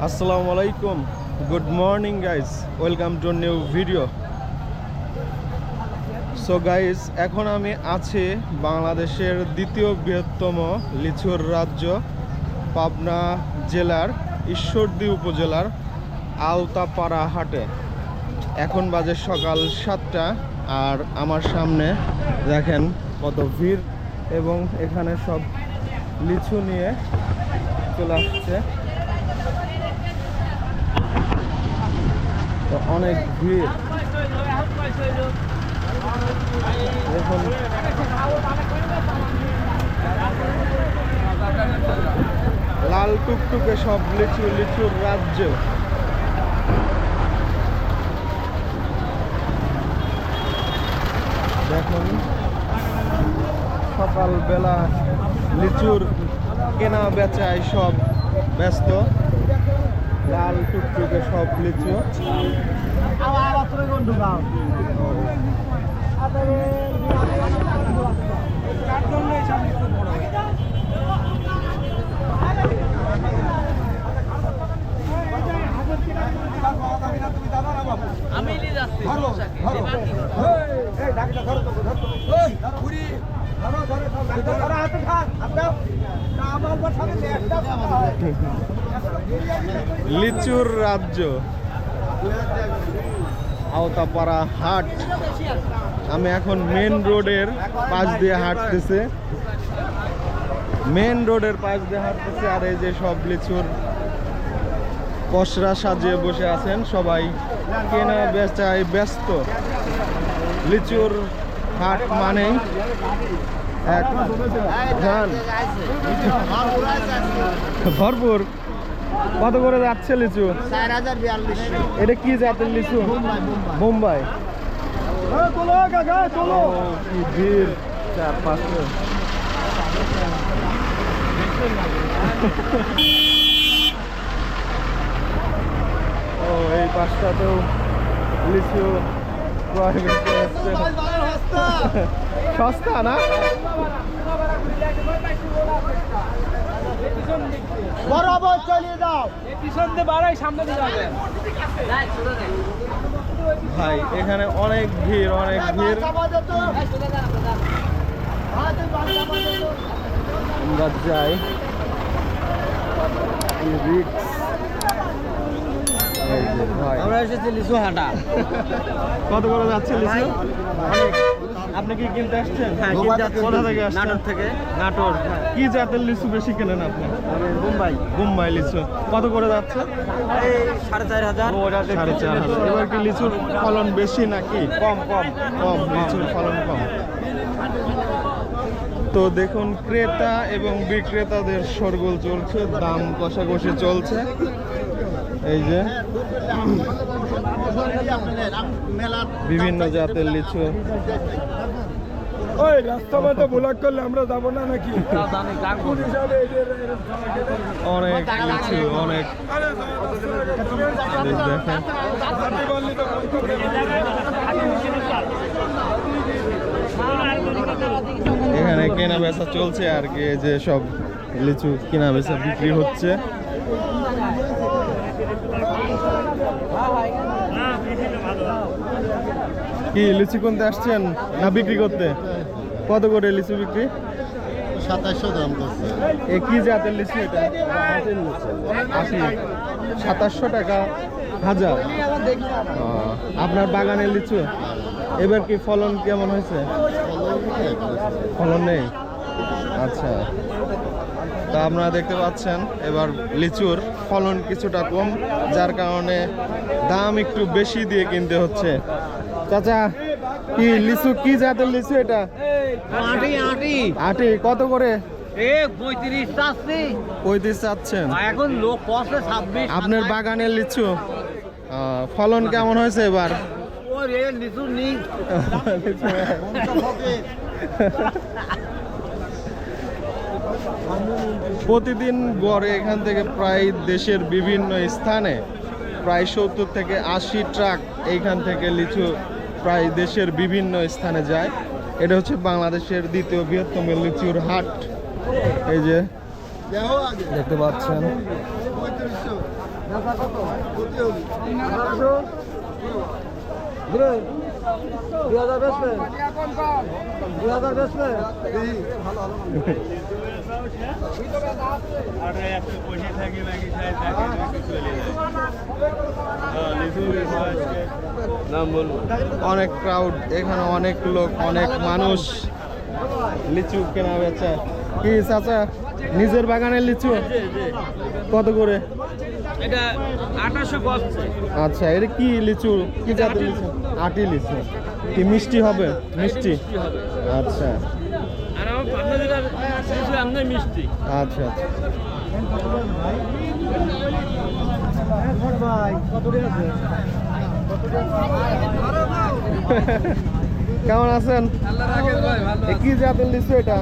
আসসালামু আলাইকুম, good morning guys, welcome to new video. So guys, এখন আমি আছি বাংলাদেশের দ্বিতীয় বৃহত্তম লিচুর রাজ্য পাবনা জেলার ঈশ্বরদী উপজেলার আলতাপাড়া হাটে। এখন বাজে সকাল 7টা, আর আমার সামনে দেখেন কত ভিড়, এবং এখানে সব লিচু নিয়ে চলে আসছে। তো অনেক ভিড় দেখুন। লাল টুকটুকে সব লিচু, লিচুর রাজ্য। দেখুন সকালবেলা লিচুর কেনা বেচায় সব ব্যস্ত। লাল টুকটুকে সব লিচু। লিচুর রাজ্য আওতাপাড়া হাট। আমি এখন মেন রোডের পাশ দিয়ে হাঁটতেছি, আর এই যে সব লিচুর পসরা সাজিয়ে বসে আছেন, সবাই কেনা বেচায় ব্যস্ত। লিচুর হাট মানেই এক ধান ভরপুর। কত করে যাচ্ছে লিচু? 4042। এটা কি জাতের লিচু? বোম্বাই। কি ভিড় চারপাশে। ও এই পাশটাতেও লিচু সস্তা না? বরাবর চালিয়ে দাও, পিছন দিয়ে বাড়াই, সামনে দিয়ে যাবে। ভাই এখানে অনেক ভিড়, অনেক ভিড়। আমরা যাই। আমরা এসেছি লিচু হাটা। কত করে যাচ্ছে লিচু? আপনি কি কিনতে আসছেন? কোথা থেকে আসছেন? নাটোর থেকে। নাটোর। কি জাতের লিচু বেশি কেনেন আপনি? মুম্বাই। বোম্বাই লিচু। কত করে যাচ্ছে? 4500। 4500। এবার কি লিচুর ফলন বেশি নাকি কম? কম, লিচুর ফলন কম। তো দেখুন, ক্রেতা এবং বিক্রেতাদের শোরগোল চলছে, দাম কষাকষি চলছে। এই যে বিভিন্ন জাতের লিচু। ওই রাস্তা মতো ব্লক করলে আমরা যাবো না নাকি? অনেক লিচু, অনেক। দেখেন এখানে কেনা বেচা চলছে আর কি, যে সব লিচু কেনা বেচা বিক্রি হচ্ছে। কি লিচু কিনতে আসছেন না বিক্রি করতে? কত করে লিচু বিক্রি? 2700 দাম করছে। এ কি জাতের লিচু এটা? 80। 2700 টাকা হাজার। আপনার বাগানের লিচু এবার কি ফলন কেমন হয়েছে? ফলন নেই। আচ্ছা, তা আপনারা দেখতে পাচ্ছেন এবার লিচুর ফলন কিছুটা কম, যার কারণে দাম একটু বেশি দিয়ে কিনতে হচ্ছে। চাচা, কি লিচু, কি জাতের লিচু এটা? আটি। কত করে? 35 চাচ্ছেন। এখন লোক পথে 26। আপনার বাগানের লিচু ফলন কেমন হয়েছে এবার? লিচু নেই। প্রতিদিন গড়ে এখান থেকে প্রায় দেশের বিভিন্ন স্থানে প্রায় 70 থেকে 80 ট্রাক এইখান থেকে লিচু প্রায় দেশের বিভিন্ন স্থানে যায়। এটা হচ্ছে বাংলাদেশের দ্বিতীয় বৃহত্তম লিচুর হাট। এই যে দেখতে পাচ্ছেন। অনেক ক্রাউড এখানে, অনেক লোক, অনেক মানুষ লিচু কেনা বেচা। কি চাচা, নিজের বাগানের লিচু কত করে? এটা 2800 বসছে। আচ্ছা, এটা কি লিচু, কি জাতের লিচু? আটি লিচু। কি মিষ্টি হবে? মিষ্টি আচ্ছা আর আমার পাশে যেটা লিচু এমনি মিষ্টি। আচ্ছা আচ্ছা। কেমন আছেন? এ কি জাতের লিচু এটা?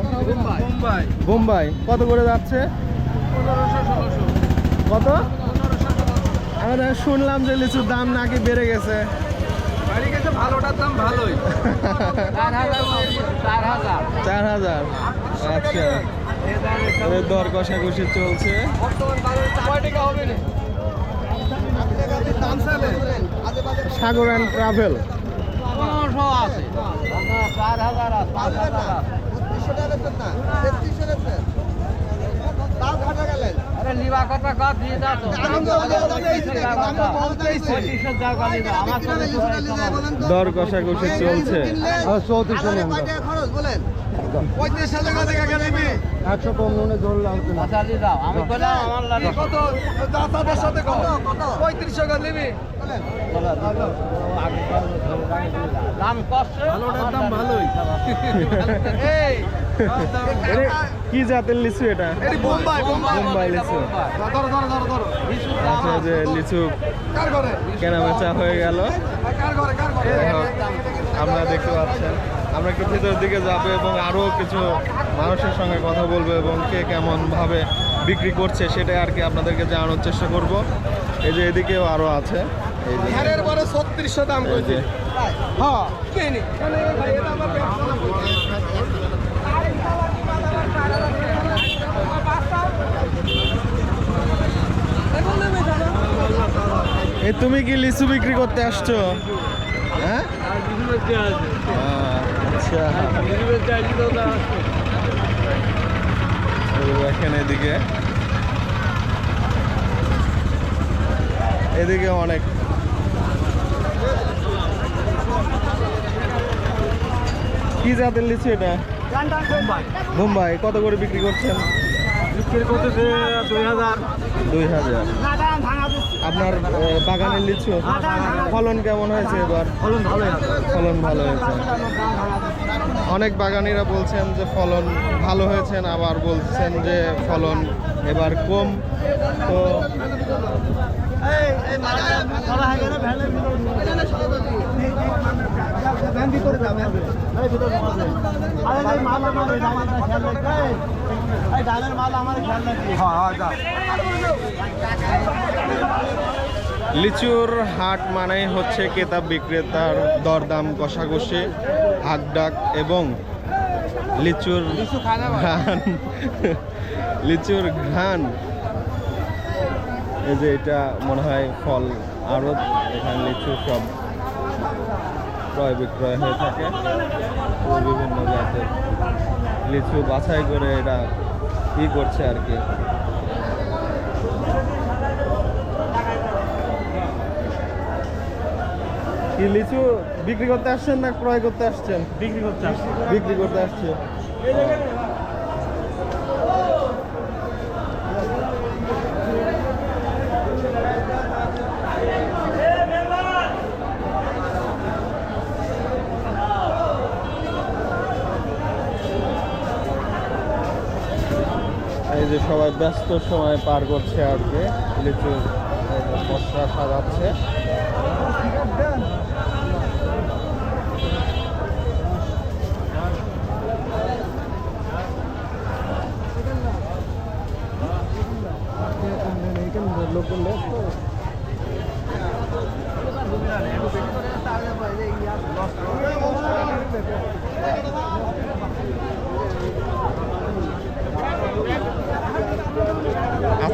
বোম্বাই। কত করে যাচ্ছে? 1500-1600। কত? আমরা শুনলাম যে লিচুর দাম নাকি বেড়ে গেছে। বাড়ি গেছে ভালোটার দাম ভালোই। 4000। 4000। আচ্ছা, এদের দর কষাকষি চলছে। কয় টাকা হবে না? সাগর অ্যান্ড ট্রাভেল। 1500 আছে। 4000 আছে, 5000 আছে। আরে লিবা কথা কাট দিয়ে দাও তো। দর কষাকষি চলছে। 115 ধরলাম। আচ্ছা দি দাও, আমি কইলাম আমার লাগে কত দাতাদের সাথে কত 3500 টাকা নিবি। দাম কষ্ট, ভালোটার দাম ভালোই। এই কি জাতের লিচু এটা? এটি বোম্বাই বোম্বাই লিচু। ধরো ধরো ধরো ধরো লিচু দাম আচ্ছা, যে লিচু কার করে কেনা বেচা হয়ে গেল। কার করে আপনারা দেখতে পাচ্ছেন। আমরা একটু ভিতরের দিকে যাবো এবং আরও কিছু মানুষের সঙ্গে কথা বলবো এবং কে কেমনভাবে বিক্রি করছে সেটাই আর কি আপনাদেরকে জানানোর চেষ্টা করব। এই যে এদিকেও আরও আছে। এই যে ঘরের পরে 3600 দাম এই কইছে। যে হ্যাঁ কিনি কেন ভাই এটা আমার এ তুমি কি লিচু বিক্রি করতে আসছো? হ্যাঁ, আচ্ছা। দেখেন এদিকে অনেক। কি জাতের লিচু এটা? বোম্বাই। কত করে বিক্রি করছেন? বিক্রি করতেছে 2000। 2000। আপনার বাগানের লিচু ফলন কেমন হয়েছে এবার? ফলন ভালোই আছে। ফলন ভালো হয়েছে। অনেক বাগানিরা বলছেন যে ফলন ভালো হয়েছে, আবার বলছেন যে ফলন এবার কম। তো লিচুর হাট মানেই হচ্ছে ক্রেতা বিক্রেতার দরদাম কষাকষি, হাকডাক এবং লিচুর ঘ্রাণ। লিচুর ঘ্রাণ। এই যে এটা মনে হয় ফল আড়ত, এখানে লিচু সব ক্রয় বিক্রয় হয়ে থাকে। বিভিন্ন জাতের লিচু বাছাই করে এটা ই করছে আর কি। কি লিচু বিক্রি করতে আসছেন না ক্রয় করতে আসছেন? বিক্রি করতে আসছে। এই যে সবাই ব্যস্ত সময় পার করছে আর কি। লিচুর পসরা সাজাচ্ছে।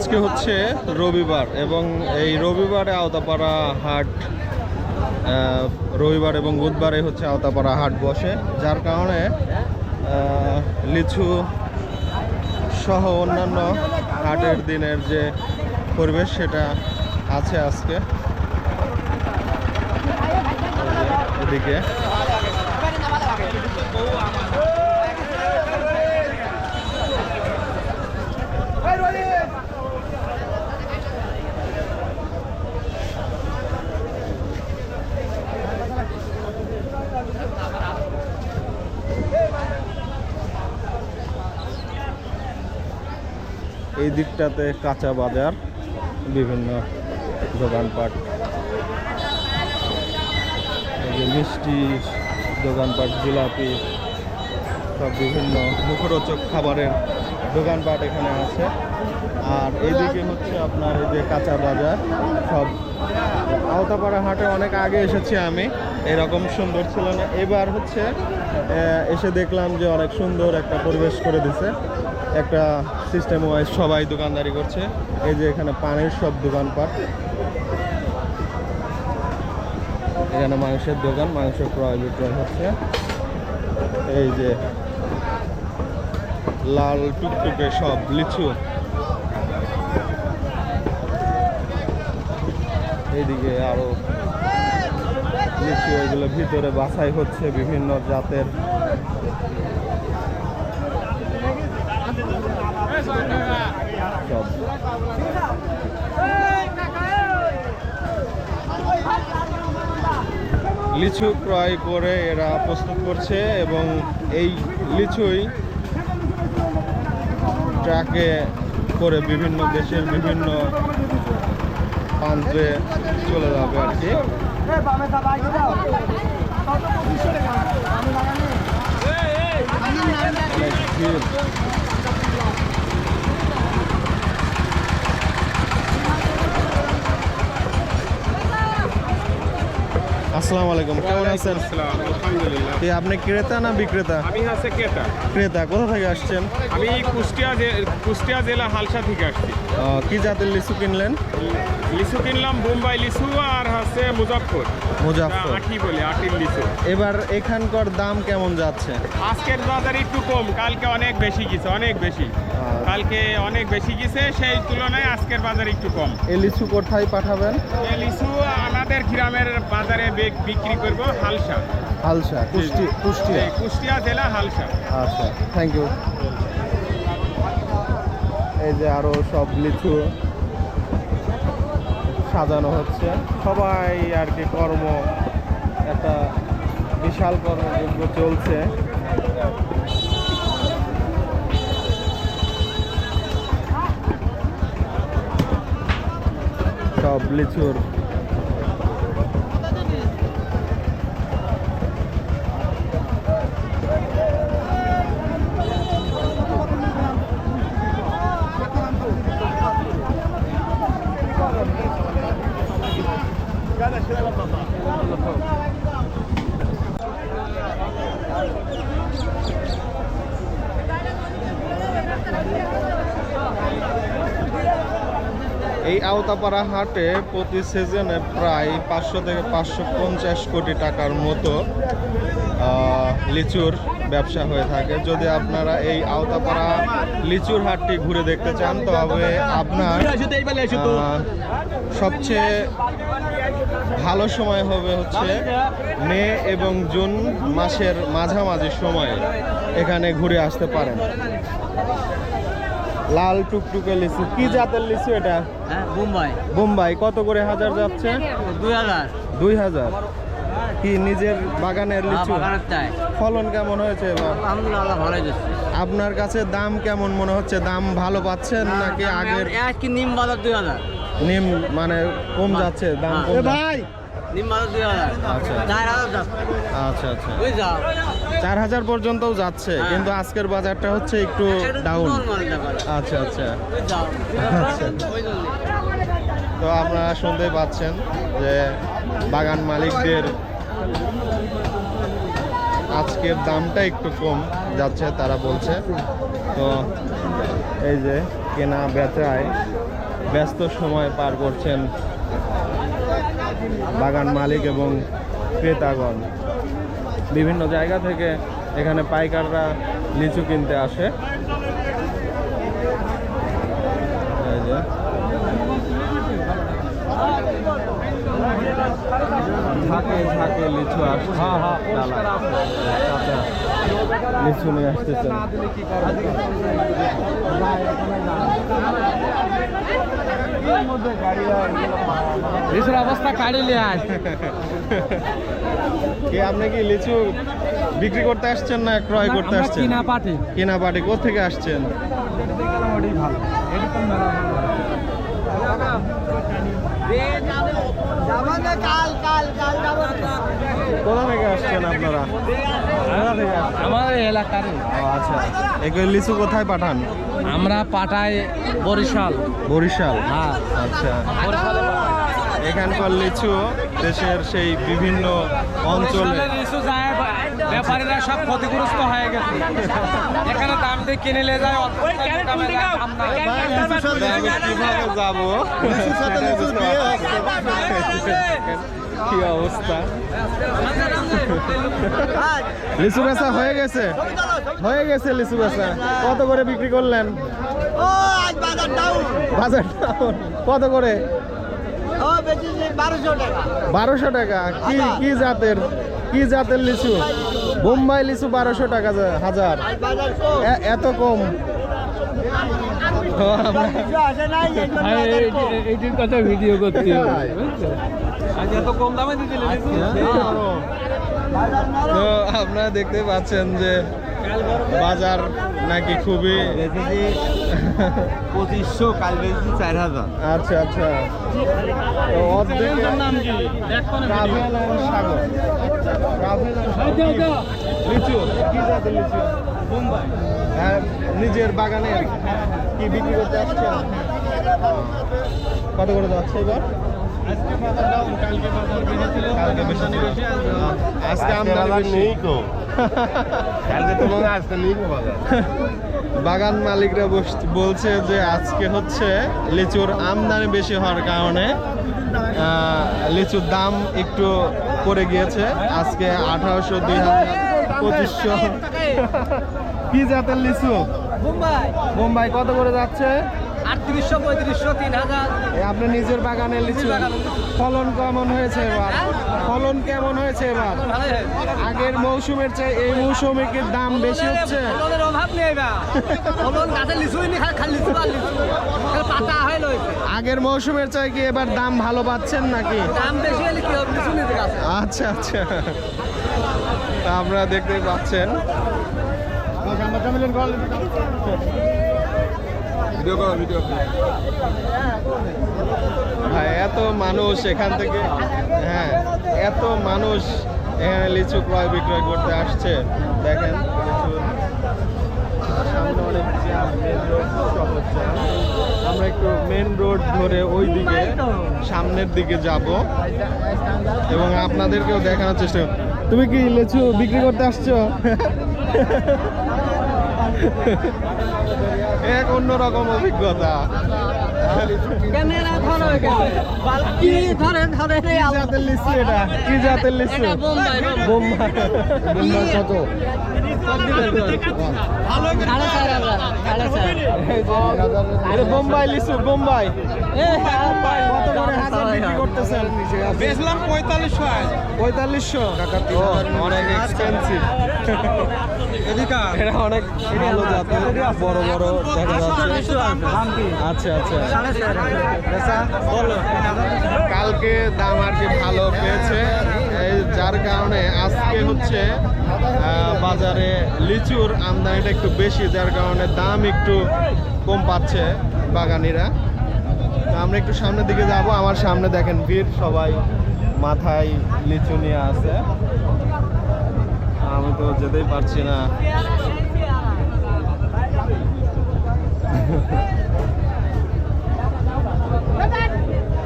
আজকে হচ্ছে রবিবার এবং এই রবিবারে আওতাপাড়া হাট রবিবার এবং বুধবারে হচ্ছে আওতাপাড়া হাট বসে, যার কারণে লিচু সহ অন্যান্য হাটের দিনের যে পরিবেশ সেটা আছে আজকে। এদিকে এই দিকটাতে কাঁচা বাজার, বিভিন্ন দোকানপাট, এই যে মিষ্টি দোকানপাট, জিলাপি, সব বিভিন্ন মুখরোচক খাবারের দোকানপাট এখানে আছে। আর এইদিকে হচ্ছে আপনার এই যে কাঁচা বাজার সব। আওতাপাড়া হাটে অনেক আগে এসেছি আমি, এরকম সুন্দর ছিল না। এবার হচ্ছে এসে দেখলাম যে অনেক সুন্দর একটা পরিবেশ করে দিছে, একটা সিস্টেম ওয়াইজ সবাই দোকানদারি করছে। এই যে এখানে পানির সব দোকানপাট, এখানে মাংসের দোকান, মাংস ক্রয় বিক্রয় হচ্ছে। এই যে লাল টুকটুকে সব লিচু, এইদিকে আরো লিচু, এগুলো ভিতরে বাছাই হচ্ছে বিভিন্ন জাতের। সব লিচু ক্রয় করে এরা প্রস্তুত করছে এবং এই লিচুই ট্রাকে করে বিভিন্ন দেশের বিভিন্ন প্রান্তে চলে যাবে আর কি। অনেক ভিড়। আসসালামু আলাইকুম, কেমন আছেন? আলহামদুলিল্লাহ। কি আপনি ক্রেতা না বিক্রেতা? আমি হচ্ছে ক্রেতা। ক্রেতা। কোথা থেকে আসছেন? আমি কুষ্টিয়া জেলা হালসা থেকে আসছি। কি জাতের লিচু কিনলেন? লিচু কিনলাম বোম্বাই লিচু আর হচ্ছে মুজাফফর। মুজাফফর। আটি বলে, আটির লিচু। এবার এখানকার দাম কেমন যাচ্ছে? আজকের বাজারে একটু কম, কালকে অনেক বেশি গেছে, অনেক বেশি। কালকে অনেক বেশি গেছে, সেই তুলনায় আজকের বাজারে একটু কম। এই লিচু কোথায় পাঠাবেন? এই লিচু আমাদের গ্রামের বাজারে বিক্রি করব হালসা। হালসা, কুষ্টিয়া। এই কুষ্টিয়া জেলা হালসা। আচ্ছা, থ্যাংক ইউ। এই যে আরো সব লিচু সাজানো হচ্ছে, সবাই আর কি কর্ম, একটা বিশাল কর্মযজ্ঞ চলছে। সব লিচুর এই আওতাপাড়া হাটে প্রতি সিজনে প্রায় 500 থেকে 550 কোটি টাকার মতো লিচুর ব্যবসা হয়ে থাকে। যদি আপনারা এই আওতাপাড়া লিচুর হাটটি ঘুরে দেখতে চান তবে আপনার সবচেয়ে ভালো সময় হবে হচ্ছে মে এবং জুন মাসের মাঝামাঝি সময়ে এখানে ঘুরে আসতে পারেন। লাল টুকটুকে লিচু, কি জাতের লিচু এটা? বোম্বাই। বোম্বাই। কত করে হাজার যাচ্ছে? 2000। 2000। কি নিজের বাগানের লিচু? চাই। ফলন কেমন হয়েছে এবার? আলহামদুলিল্লাহ ভালোই যাচ্ছে। আপনার কাছে দাম কেমন মনে হচ্ছে? দাম ভালো পাচ্ছেন নাকি আগের? কি নিম বাজার 2000। নিম মানে কম যাচ্ছে, দাম কম যাচ্ছে। ভাই নিম বাজার 2000। আচ্ছা 4000 যাচ্ছে। আচ্ছা আচ্ছা, ওই যাও 4000 পর্যন্তও যাচ্ছে, কিন্তু আজকের বাজারটা হচ্ছে একটু ডাউন। আচ্ছা আচ্ছা ওই যাও। আচ্ছা। ওই জন্য তো আপনারা শুনতেই পাচ্ছেন যে বাগান মালিকদের আজকের দামটা একটু কম যাচ্ছে তারা বলছে। তো এই যে কেনা বেচায় ব্যস্ত সময় পার করছেন বাগান মালিক এবং ক্রেতাগণ। বিভিন্ন জায়গা থেকে এখানে পাইকাররা লিচু কিনতে আসে। এই যে ঝাঁকে ঝাঁকে লিচু আসছে, ডালা, কাঁচা লিচু নিয়ে আসতেছেন। লিচুর অবস্থা কাড়িলে আজ কি আপনি কি লিচু বিক্রি করতে আসছেন না ক্রয় করতে আসছেন? কিনা পাটি কেনা পাটি কোথেকে আসছেন? কোথা থেকে আসছেন আপনারা? কোথা থেকে আসছেন? আমার এলাকার ও আচ্ছা, এগুলো লিচু কোথায় পাঠান? আমরা পাঠাই বরিশাল। বরিশাল? হ্যাঁ। আচ্ছা, বরিশালে এখানকার লিচু দেশের সেই বিভিন্ন অঞ্চলে লিচু যায়, ব্যাপারীরা সব ক্ষতিগ্রস্ত হয়ে গেছে। এখানে দাম দিয়ে কিনে নিয়ে যায়, দামে দাম না। আমি কিভাবে যাবো? কি অবস্থা! লিচু বেচা হয়ে গেছে, হয়ে গেছে লিচু বেচা। কত করে বিক্রি করলেন? বাজার ডাউন। কত করে? 1200 টাকা। কি কি জাতের, কি জাতের লিচু? বোম্বাই লিচু 1200 টাকা হাজার। এত কম? ও, এইটির কথা ভিডিও করতে হবে। আজ এত কম দামে দিতে তো আপনারা দেখতে পাচ্ছেন যে বাজার নাকি খুবই 2500, কাল বেশি 4000। আচ্ছা আচ্ছা। তো অর্ধেকের নাম কি? Travel and Sagar. Travel and Sagar লিচু কি জাতের লিচু? বোম্বাই। হ্যাঁ, নিজের বাগানের কি বিক্রি করতে আসছেন? কত করে যাচ্ছে এবার? কালকে বেশি ছিল। আজকে আমদানি বেশি। বাগান মালিকরা বলছে যে আজকে হচ্ছে লিচুর আমদানি বেশি হওয়ার কারণে লিচুর দাম একটু পড়ে গিয়েছে। আজকে 1800, 2000, 2500। কি জাতের লিচু? মুম্বাই। বোম্বাই কত করে যাচ্ছে? 3800, 3500, 3000। আপনি নিজের বাগানের লিচু ফলন কেমন হয়েছে এবার? ফলন কেমন হয়েছে এবার? আগের মৌসুমের চেয়ে এই মৌসুমে কি দাম বেশি হচ্ছে? ফলনের অভাব নেই বা। ফলন গাছে লিচুই নি, খালি লিচু আর লিচু। পাতা হয় লইছে। আগের মৌসুমের চেয়ে কি এবার দাম ভালো পাচ্ছেন নাকি? দাম বেশি হলে কি হবে, লিচু নিতে গাছে। আচ্ছা আচ্ছা, তা আপনারা দেখতে পাচ্ছেন। ভাই এত মানুষ এখান থেকে, হ্যাঁ এত মানুষ এখানে লিচু ক্রয় বিক্রয় করতে আসছে। দেখেন লিচু সামনে অনেক জ্যাম, মেন রোড সব হচ্ছে। আমরা একটু মেন রোড ধরে ওই দিকে সামনের দিকে যাব এবং আপনাদেরকেও দেখানোর চেষ্টা করব। তুমি কি লিচু বিক্রি করতে আসছো? এক অন্যরকম অভিজ্ঞতা। ক্যামেরা ধরো এখানে। কি ধরে ধরে রে কি জাতের লিচু এটা? কি জাতের লিচু? এটা বোম্বাই। বোম্বাই। বোম্বাই কত? আরে বোম্বাই লিচু, বোম্বাই কত করে হাজার বিক্রি করতেছেন? বেচলাম 4500। 4500? অনেক এক্সপেন্সিভ। এটা অনেক ভালো জাতের, বড় বড় দেখা যাচ্ছে। আচ্ছা আচ্ছা, কালকে দাম আর কি ভালো পেয়েছে, এই যার কারণে আজকে হচ্ছে বাজারে লিচুর আমদানিটা একটু বেশি, যার কারণে দাম একটু কম পাচ্ছে বাগানিরা। তো আমরা একটু সামনের দিকে যাব। আমার সামনে দেখেন ভিড়, সবাই মাথায় লিচু নিয়ে আছে। আমি তো যেতেই পারছি না।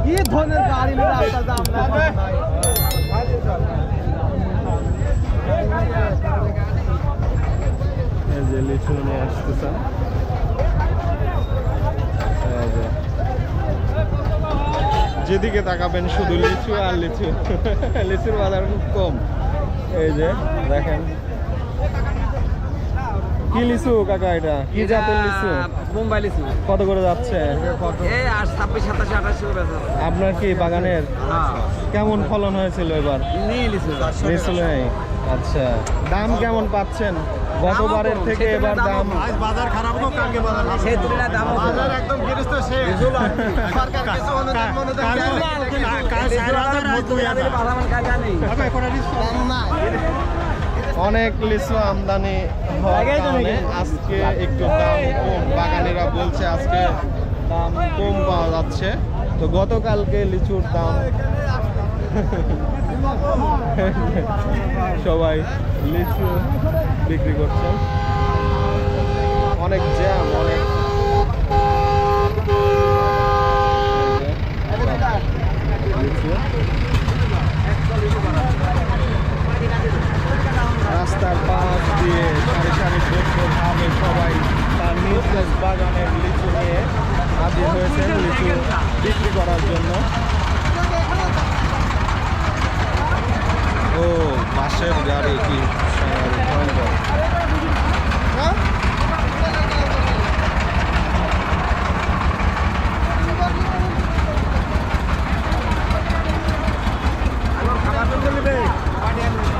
কি ধরনের গাড়ি নিয়ে রাস্তাতে আমরা এই যে লিচু নিয়ে আসতেছেন। যেদিকে তাকাবেন শুধু লিচু আর লিচু। লিচুর বাজার খুব কম। এই যে দেখেন কি লিচু কাকা, এটা কি জাতের লিচু? মুম্বাই লিচু। কত করে যাচ্ছে? এই আর 26, 27, 28 বেচা। আপনার কি বাগানের? কেমন ফলন হয়েছিল এবার? লিচু লিচু নেই। আচ্ছা, দাম কেমন পাচ্ছেন? গতবারের থেকে এবার দাম? বাজার খারাপ হোক, কালকে বাজার ভালো। সেই তুলনায় দাম বাজার একদম গেরস্ত শেষ। সরকার কিছু অনুদান মনোদান দেয় না। কাল 4000 আর 2000 দাম নাই। অনেক লিচু আমদানি হওয়ার কারণে আজকে একটু দাম কম। বাগানিরা বলছে আজকে দাম কম পাওয়া যাচ্ছে। তো গতকালকে লিচুর দাম সবাই লিচু বিক্রি করছে। অনেক জ্যাম, অনেক লিচু। রাস্তার পাশ দিয়ে সারি সারি ভাবে সবাই তার নিজ নিজ বাগানের লিচু নিয়ে হাজির হয়েছেন লিচু বিক্রি করার জন্য। ও বাসের গাড়ি কি ভয়ঙ্কর।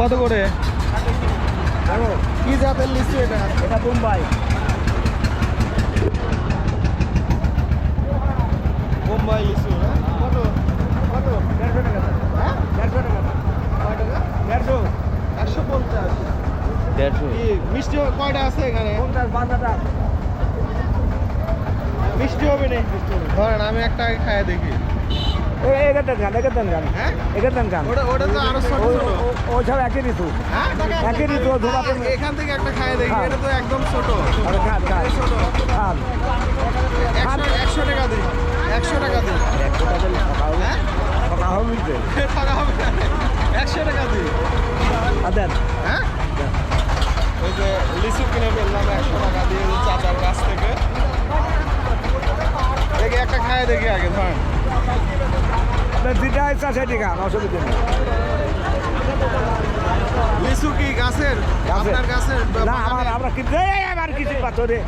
কত করে? কি জাতের লিচু এটা? এটা মুম্বাই। মুম্বাই লিচু না? কত কত? 150 টাকা। হ্যাঁ 150 টাকা। কয় টাকা? 150। 150। 150। কি মিষ্টি কয়টা আছে এখানে? 50, 52টা। মিষ্টি হবে না? ধরেন আমি একটা আগে খাইয়ে দেখি। এগার দেন গান। হ্যাঁ এগার দেন গান। ওটা তো আরো ছোট ছোট। ও সব একই ঋতু। হ্যাঁ একই ঋতু ধোপাতে। এখান থেকে একটা খাইয়ে দেখি। হ্যাঁ। এটা তো একদম ছোট। আরে খান খান ছোট। খান। 100 টাকা দিই। 100 টাকা দিই। 100 টাকা সকাল হ্যাঁ সকাল মিলবে। টাকা হবে না। 100 টাকা দিই। আর দেন। হ্যাঁ ওই যে লিচু কিনে ফেললাম 100 টাকা দিয়ে চাচার কাছ থেকে। দেখি একটা খাইয়ে দেখি আগে ধরেন। যেটা ইচ্ছা সেটি খান, অসুবিধা নেই। লিচু কি গাছের? আপনার গাছের? না আমরা কিনতে আমার কিছু পাথরে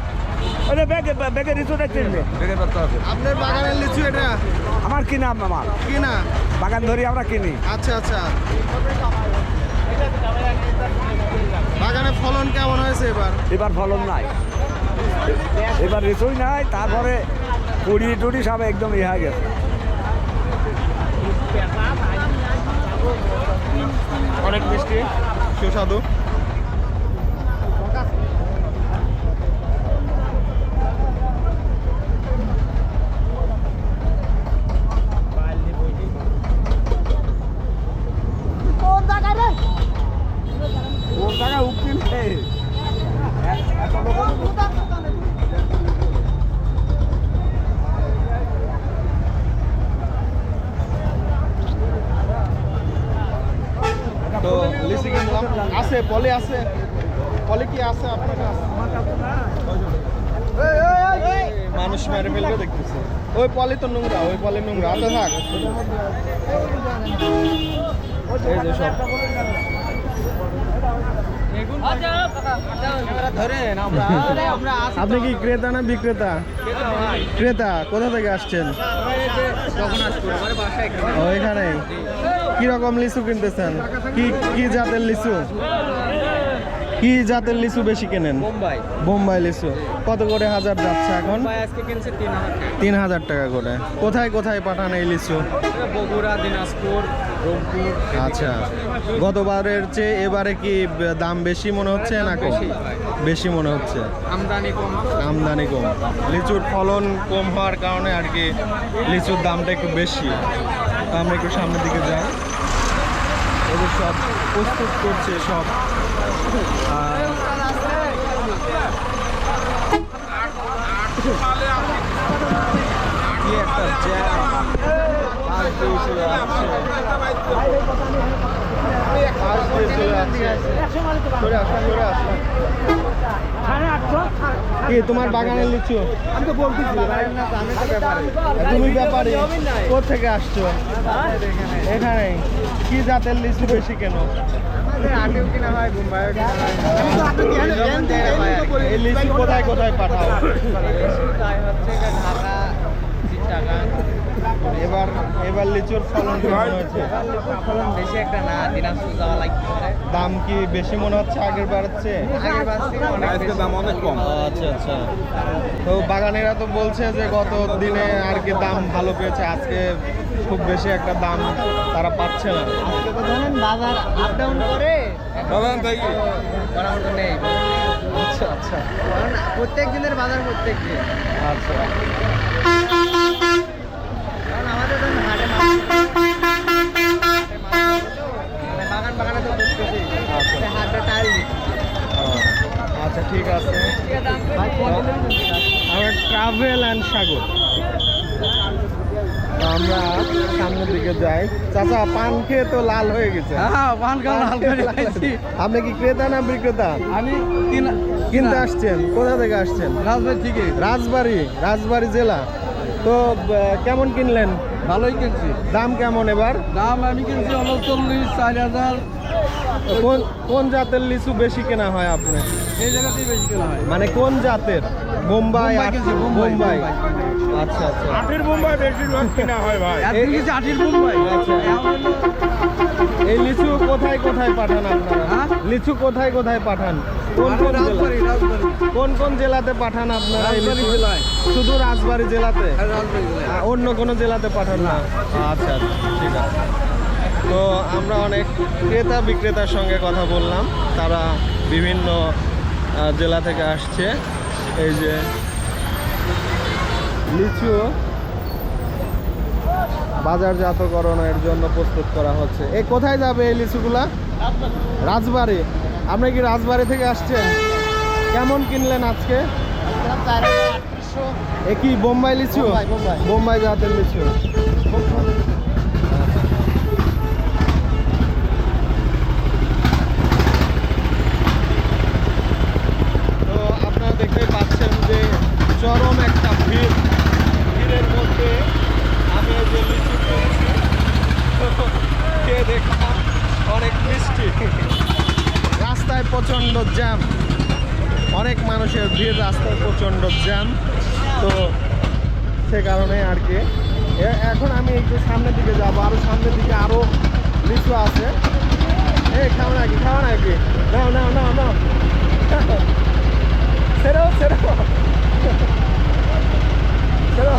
ওই বেগে ঋতুটা কিনবে বেগের পাত্র আছে। আপনার বাগানের লিচু এটা? আমার কিনা আমার কি না? বাগান ধরি আমরা কিনি। আচ্ছা আচ্ছা। বাগানে ফলন কেমন হয়েছে এবার? এবার ফলন নাই, এবার ঋতুই নাই। তারপরে পুরি টুরি সব একদম হয়ে গেছে। অনেক মিষ্টি, সুস্বাদু। কোন জায়গায় উকিল তো লিচি কিনলাম। আছে পলি আছে? পলি কি আছে আপনার কাছে? মানুষ মেরে ফেলবে দেখতেছে। ওই পলি তো নোংরা, ওই পলি নোংরা। আচ্ছা থাক। এই যে সব আপনি কি ক্রেতা না বিক্রেতা? ক্রেতা। কোথা থেকে আসছেন? ও এখানে। কিরকম লিচু কিনতেছেন? কি জাতের লিচু? কি জাতের লিচু বেশি কেনেন? বোম্বাই লিচু। কত করে হাজার যাচ্ছে এখন? 3000 টাকা করে। কোথায় কোথায় পাঠান এই লিচু? বগুড়া, দিনাজপুর, রংপুর। আচ্ছা, গতবারের চেয়ে এবারে কি দাম বেশি মনে হচ্ছে না কম? বেশি মনে হচ্ছে। আমদানি কম। লিচুর ফলন কম হওয়ার কারণে আর কি লিচুর দামটা একটু বেশি। তো আমরা একটু সামনের দিকে যাই। ওদের সব প্রস্তুত করছে সব। কি একটা জ্যাম। আজ দিয়ে চলে আসছে। আজ দিয়ে চলে আসছে। সরে আসুন, সরে আসুন। কি তোমার বাগানের লিচু? আমি তো বলতেছি তুমি ব্যাপারে কোথা থেকে আসছো? এখানে কি জাতের লিচু বেশি কেন? এই লিচু কোথায় কোথায় পাঠাও? এবার লিচুর ফলন কেমন হয়েছে? ফলন বেশি একটা না, দিনাজপুর যাওয়া লাগবে। দাম কি বেশি মনে হচ্ছে আগের বার হচ্ছে? দাম অনেক কম। আচ্ছা আচ্ছা। তো বাগানেরা তো বলছে যে গত দিনে আর কি দাম ভালো পেয়েছে, আজকে খুব বেশি একটা দাম তারা পাচ্ছে না। বাজার আপ ডাউন করে বাগান তাই কি? করার মতো নেই। আচ্ছা আচ্ছা কারণ প্রত্যেক দিনের বাজার প্রত্যেক দিন। আচ্ছা। কারণ আমাদের ধরুন হাটে বাগানে তো বুঝতেছি হাটে টাইল আচ্ছা ঠিক আছে। আমরা ট্রাভেল অ্যান্ড সাগর, তো আমরা সামনের দিকে যাই। চাচা পান খেয়ে তো লাল হয়ে গেছে। হ্যাঁ পান খাওয়া লাল করে খাইছি। আপনি কি ক্রেতা না বিক্রেতা? আমি কিনতে আসছেন? কোথা থেকে আসছেন? রাজবাড়ি থেকে। রাজবাড়ি জেলা। তো কেমন কিনলেন? ভালোই কিনছি। দাম কেমন এবার? দাম আমি কিনছি 39-4000। কোন জাতের লিচু বেশি কেনা হয় আপনার? এই জায়গাতেই বেশি কেনা হয়। মানে কোন জাতের? বোম্বাই? বোম্বাই কিনছি, বোম্বাই। আচ্ছা আচ্ছা। আটের বোম্বাই বেশিরভাগ কিনা হয় ভাই। একদিন কিনছি 8 বোম্বাই। আচ্ছা। এই লিচু কোথায় কোথায় পাঠান আপনারা? হ্যাঁ? লিচু কোথায় কোথায় পাঠান? কোন কোন রাজবাড়ি কোন কোন জেলাতে পাঠান আপনারা এই রাজবাড়ি লিচু? জেলায়। শুধু রাজবাড়ি জেলাতে? রাজবাড়ি জেলায়। অন্য কোনো জেলাতে পাঠান না? আচ্ছা আচ্ছা ঠিক আছে। তো আমরা অনেক ক্রেতা বিক্রেতার সঙ্গে কথা বললাম, তারা বিভিন্ন জেলা থেকে আসছে। এই যে লিচু বাজারজাতকরণের জন্য প্রস্তুত করা হচ্ছে। এই কোথায় যাবে এই লিচুগুলা? রাজবাড়ি। আপনি কি রাজবাড়ি থেকে আসছেন? কেমন কিনলেন আজকে? এ কি বোম্বাই লিচু? বোম্বাই জাতের লিচু। তো আপনারা দেখতেই পাচ্ছেন যে চরম একটা ভিড়ের মধ্যে আমি এই যে লিচু খেয়েছি, খেয়ে দেখলাম অনেক মিষ্টি। রাস্তায় প্রচণ্ড জ্যাম, অনেক মানুষের ভিড়, রাস্তায় প্রচণ্ড জ্যাম। তো সে কারণে আর কি এখন আমি একটু সামনের দিকে যাবো, আরও সামনের দিকে আরও লিচু আছে। এই খাও নাকি নাও নাও নাও নাও ছেড়ো ছেড়ো ছেড়ো।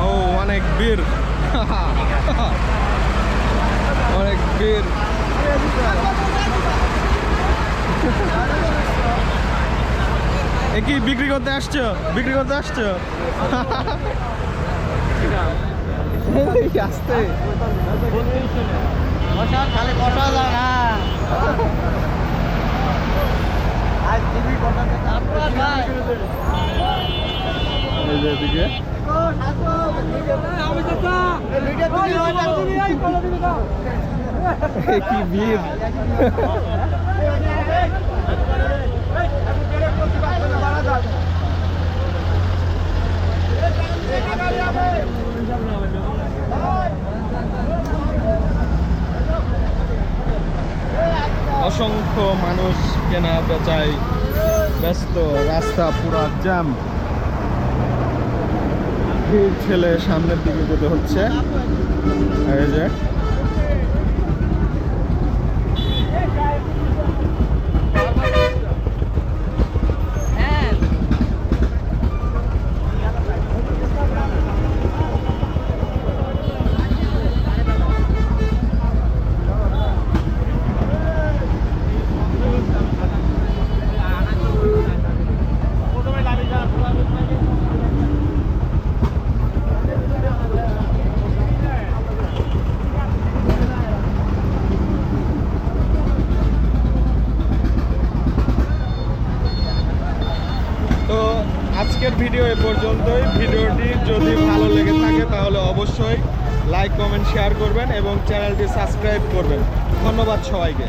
ও অনেক ভিড় অনেক ভিড়। এ কি বিক্রি করতে আসছো? আসতে খালি বসা যায় না। আজ টিভি কথা আপনার ভাই এই যে এদিকে কি ভিড়। অসংখ্য মানুষ কেনা বেচায় ব্যস্ত, রাস্তা পুরা জ্যাম। ভিড় ছেলে সামনের দিকে যেতে হচ্ছে। এই যে এ পর্যন্তই। ভিডিওটি যদি ভালো লেগে থাকে তাহলে অবশ্যই লাইক কমেন্ট শেয়ার করবেন এবং চ্যানেলটি সাবস্ক্রাইব করবেন। ধন্যবাদ সবাইকে।